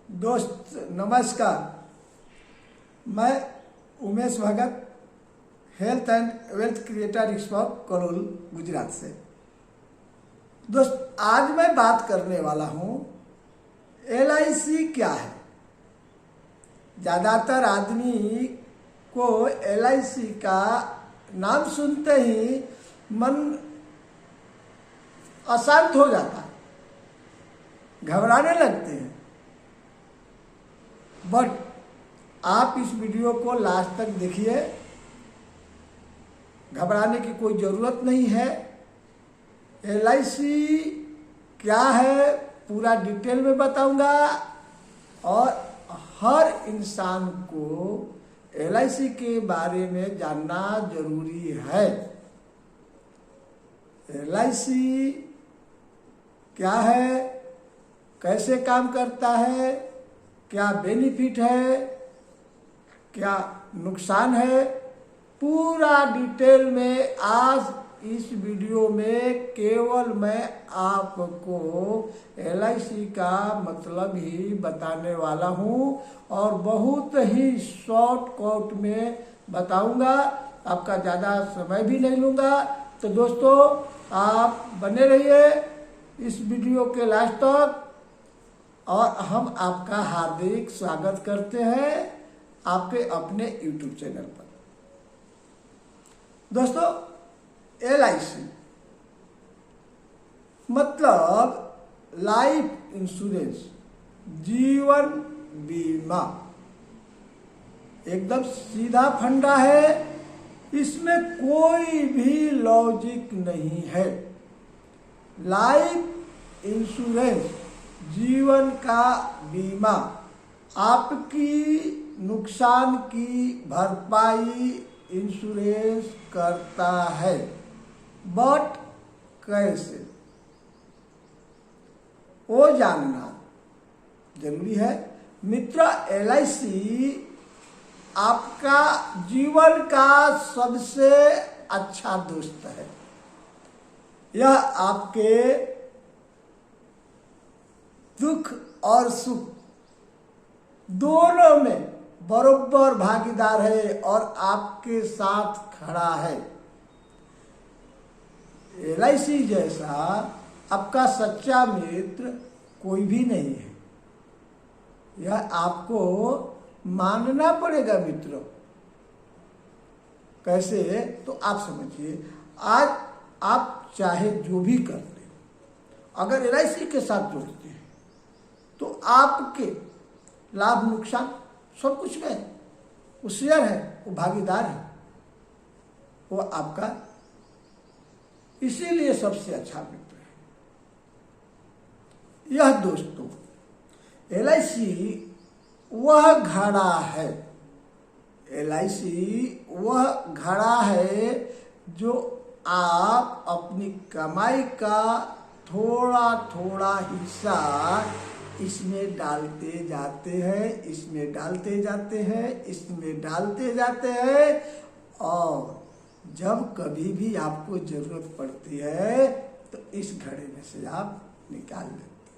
दोस्त नमस्कार। मैं Umesh Bhagat, health and wealth creator expert Karol Gujarat से। दोस्त आज मैं बात करने वाला हूँ LIC क्या है। ज़्यादातर आदमी को LIC का नाम सुनते ही मन अशांत हो जाता है, घबराने लगते हैं। बट आप इस वीडियो को लास्ट तक देखिए, घबराने की कोई ज़रूरत नहीं है। LIC क्या है पूरा डिटेल में बताऊंगा और हर इंसान को LIC के बारे में जानना जरूरी है। LIC क्या है, कैसे काम करता है, क्या बेनिफिट है, क्या नुकसान है, पूरा डिटेल में आज इस वीडियो में केवल मैं आपको LIC का मतलब ही बताने वाला हूँ और बहुत ही शॉर्टकट में बताऊंगा। आपका ज़्यादा समय भी नहीं लूँगा। तो दोस्तों आप बने रहिए इस वीडियो के लास्ट तक और हम आपका हार्दिक स्वागत करते हैं आपके अपने YouTube चैनल पर। दोस्तों LIC मतलब लाइफ इंश्योरेंस, जीवन बीमा। एकदम सीधा फंडा है, इसमें कोई भी लॉजिक नहीं है। लाइफ इंश्योरेंस, जीवन का बीमा, आपकी नुकसान की भरपाई इंश्योरेंस करता है। बट कैसे, वो जानना जरूरी है। मित्र, LIC आपका जीवन का सबसे अच्छा दोस्त है। यह आपके दुख और सुख दोनों में बराबर भागीदार है और आपके साथ खड़ा है। LIC जैसा आपका सच्चा मित्र कोई भी नहीं है, यह आपको मानना पड़ेगा मित्रों। कैसे, तो आप समझिए। आज आप चाहे जो भी कर ले, अगर LIC के साथ जुड़ते हैं तो आपके लाभ नुकसान सब कुछ में वो शेयर है, वो भागीदार है, वो आपका इसीलिए सबसे अच्छा मित्र है। यह दोस्तों LIC वह घड़ा है, LIC वह घड़ा है जो आप अपनी कमाई का थोड़ा थोड़ा हिस्सा इसमें डालते जाते हैं, इसमें डालते जाते हैं, इसमें डालते जाते हैं और जब कभी भी आपको जरूरत पड़ती है तो इस घड़े में से आप निकाल लेते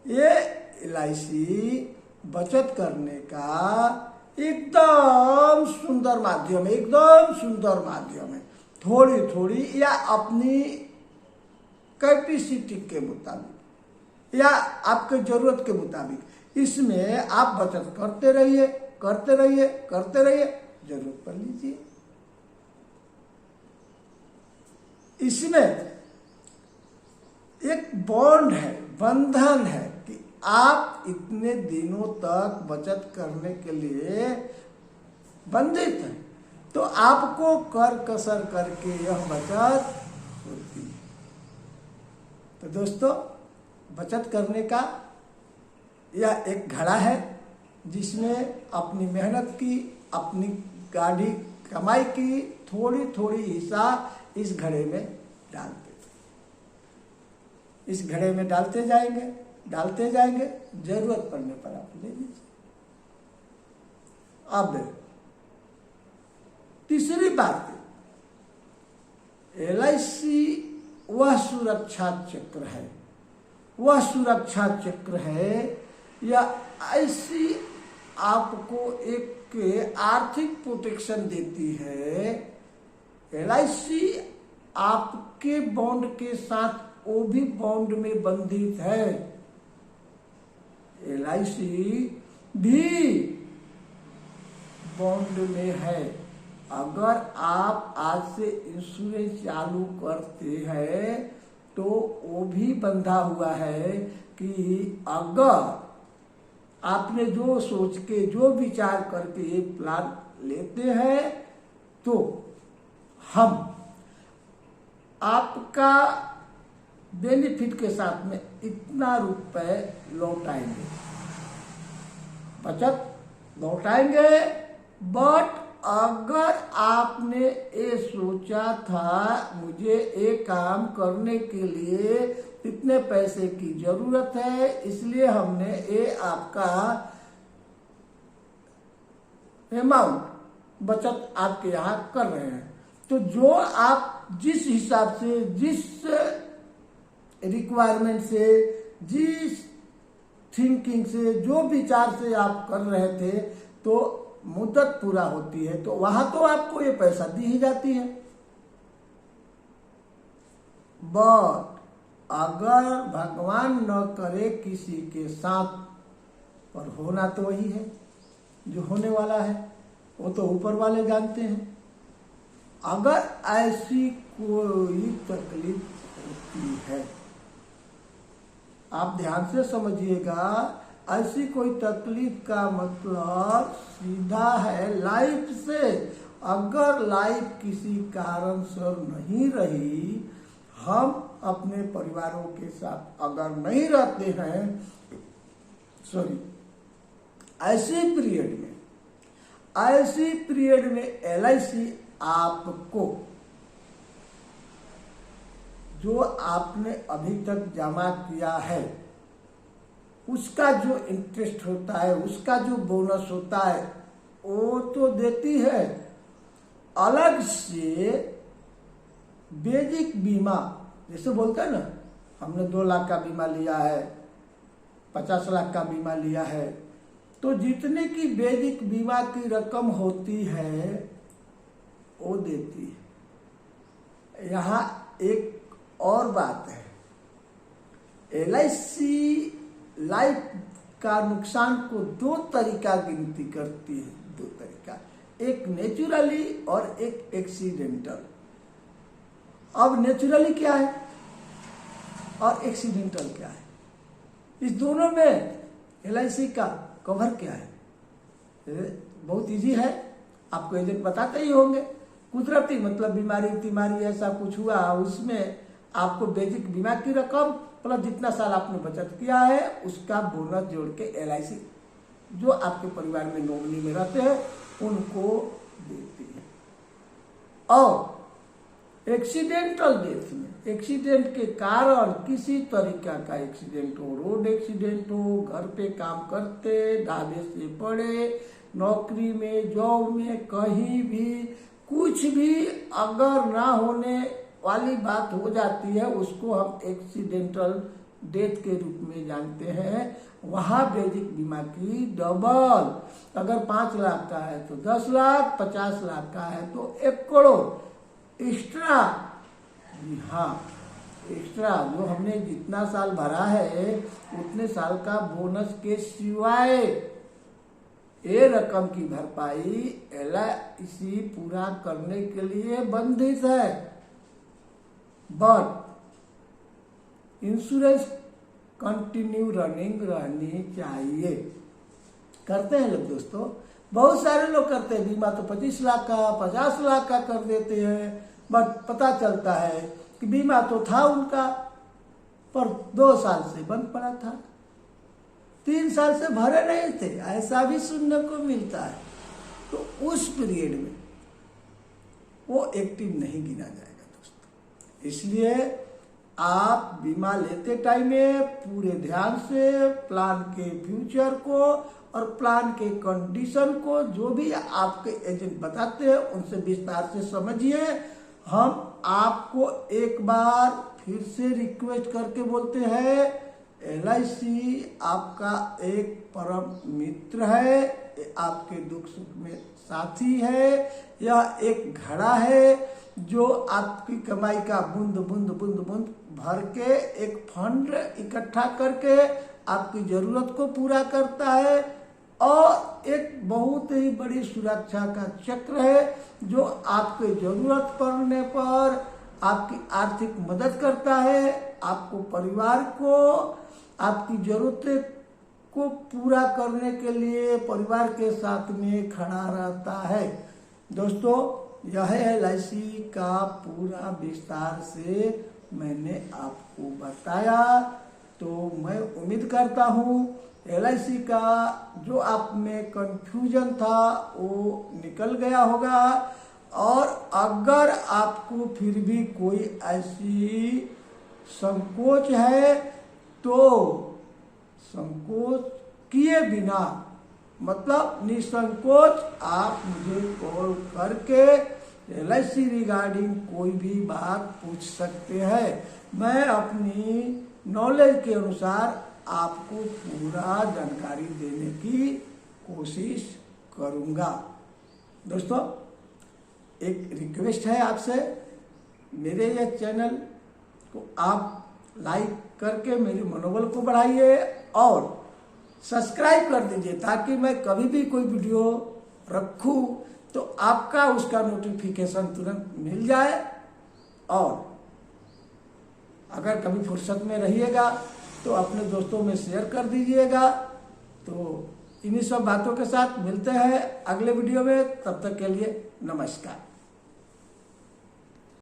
हैं। ये LIC बचत करने का एकदम सुंदर माध्यम है, एकदम सुंदर माध्यम है। थोड़ी थोड़ी या अपनी कैपेसिटी के मुताबिक या आपके जरूरत के मुताबिक इसमें आप बचत करते रहिए, करते रहिए, करते रहिए, जरूरत पड़ लीजिए। इसमें एक बॉन्ड है, बंधन है कि आप इतने दिनों तक बचत करने के लिए बंधित हैं, तो आपको कर कसर करके यह बचत होती है। तो दोस्तों बचत करने का यह एक घड़ा है जिसमें अपनी मेहनत की, अपनी गाढ़ी कमाई की थोड़ी थोड़ी हिस्सा इस घड़े में डालते, इस घड़े में डालते जाएंगे, डालते जाएंगे, जरूरत पड़ने पर आप ले लीजिए। अब तीसरी बात, LIC वह सुरक्षा चक्र है, वह सुरक्षा चक्र है या ऐसी आपको एक आर्थिक प्रोटेक्शन देती है। LIC आपके बॉन्ड के साथ वो भी बॉन्ड में बंधित है। LIC भी बॉन्ड में है। अगर आप आज से इंश्योरेंस चालू करते हैं तो वो भी बंधा हुआ है कि अगर आपने जो सोच के जो विचार करके ये प्लान लेते हैं तो हम आपका बेनिफिट के साथ में इतना रुपए लौटाएंगे, बचत लौटाएंगे। बट अगर आपने ये सोचा था मुझे एक काम करने के लिए इतने पैसे की जरूरत है, इसलिए हमने ये आपका अमाउंट बचत आपके यहाँ कर रहे हैं, तो जो आप जिस हिसाब से, जिस रिक्वायरमेंट से, जिस थिंकिंग से, जो विचार से आप कर रहे थे, तो मुद्दत पूरा होती है तो वहां तो आपको ये पैसा दी ही जाती है। बट अगर भगवान न करे किसी के साथ, पर होना तो वही है जो होने वाला है, वो तो ऊपर वाले जानते हैं। अगर ऐसी कोई तकलीफ होती है, आप ध्यान से समझिएगा, ऐसी कोई तकलीफ का मतलब सीधा है लाइफ से। अगर लाइफ किसी कारण से नहीं रही, हम अपने परिवारों के साथ अगर नहीं रहते हैं, ऐसी पीरियड में LIC आपको जो आपने अभी तक जमा किया है उसका जो इंटरेस्ट होता है, उसका जो बोनस होता है, वो तो देती है। अलग से बेसिक बीमा, जैसे बोलते हैं ना, हमने 2 लाख का बीमा लिया है, 50 लाख का बीमा लिया है, तो जितने की बेसिक बीमा की रकम होती है वो देती है। यहाँ एक और बात है, LIC लाइफ का नुकसान को 2 तरीका गिनती करती है, 2 तरीका, एक नेचुरली और एक एक्सीडेंटल। अब नेचुरली क्या है और एक्सीडेंटल क्या है, इस दोनों में LIC का कवर क्या है? बहुत इजी है, आपको एजेंट बताते ही होंगे। कुदरती मतलब बीमारी ऐसा कुछ हुआ, उसमें आपको बेसिक बीमा की रकम प्लस जितना साल आपने बचत किया है उसका बोनस जोड़ के LIC जो आपके परिवार में नॉमिनी में रहते हैं उनको देती है। और एक्सीडेंटल डेथ में, एक्सीडेंट के कारण किसी तरीका का एक्सीडेंट हो, रोड एक्सीडेंट हो, घर पे काम करते ढाबे से पड़े, नौकरी में, जॉब में, कहीं भी कुछ भी अगर ना होने वाली बात हो जाती है, उसको हम एक्सीडेंटल डेथ के रूप में जानते हैं। वहां बेसिक बीमा की डबल, अगर 5 लाख का है तो 10 लाख, 50 लाख का है तो 1 करोड़ एक्स्ट्रा। हाँ, एक्स्ट्रा जो हमने जितना साल भरा है उतने साल का बोनस के सिवाय ये रकम की भरपाई LIC पूरा करने के लिए बंधित है। बट इंश्योरेंस कंटिन्यू रनिंग रहनी चाहिए। करते हैं लोग दोस्तों, बहुत सारे लोग करते हैं, बीमा तो 25 लाख का, 50 लाख का कर देते हैं, बट पता चलता है कि बीमा तो था उनका पर 2 साल से बंद पड़ा था, 3 साल से भरे नहीं थे, ऐसा भी सुनने को मिलता है। तो उस पीरियड में वो एक्टिव नहीं गिना जाएगा दोस्तों। इसलिए आप बीमा लेते टाइम में पूरे ध्यान से प्लान के फ्यूचर को और प्लान के कंडीशन को जो भी आपके एजेंट बताते हैं उनसे विस्तार से समझिए। हम आपको एक बार फिर से रिक्वेस्ट करके बोलते हैं, LIC आपका एक परम मित्र है, आपके दुख सुख में साथी है। यह एक घड़ा है जो आपकी कमाई का बूंद बूंद बूंद बूंद भर के एक फंड इकट्ठा करके आपकी जरूरत को पूरा करता है, और एक बहुत ही बड़ी सुरक्षा का चक्र है जो आपके जरूरत पड़ने पर आपकी आर्थिक मदद करता है, आपको परिवार को आपकी जरूरतें को पूरा करने के लिए परिवार के साथ में खड़ा रहता है। दोस्तों, यह LIC का पूरा विस्तार से मैंने आपको बताया, तो मैं उम्मीद करता हूँ LIC का जो आप में कंफ्यूजन था वो निकल गया होगा। और अगर आपको फिर भी कोई ऐसी संकोच है तो संकोच किए बिना, मतलब निसंकोच आप मुझे कॉल करके LIC रिगार्डिंग कोई भी बात पूछ सकते हैं। मैं अपनी नॉलेज के अनुसार आपको पूरा जानकारी देने की कोशिश करूंगा। दोस्तों, एक रिक्वेस्ट है आपसे, मेरे ये चैनल को आप लाइक करके मेरे मनोबल को बढ़ाइए और सब्सक्राइब कर दीजिए, ताकि मैं कभी भी कोई वीडियो रखूं तो आपका उसका नोटिफिकेशन तुरंत मिल जाए। और अगर कभी फुर्सत में रहिएगा तो अपने दोस्तों में शेयर कर दीजिएगा। तो इन्हीं सब बातों के साथ मिलते हैं अगले वीडियो में, तब तक के लिए नमस्कार।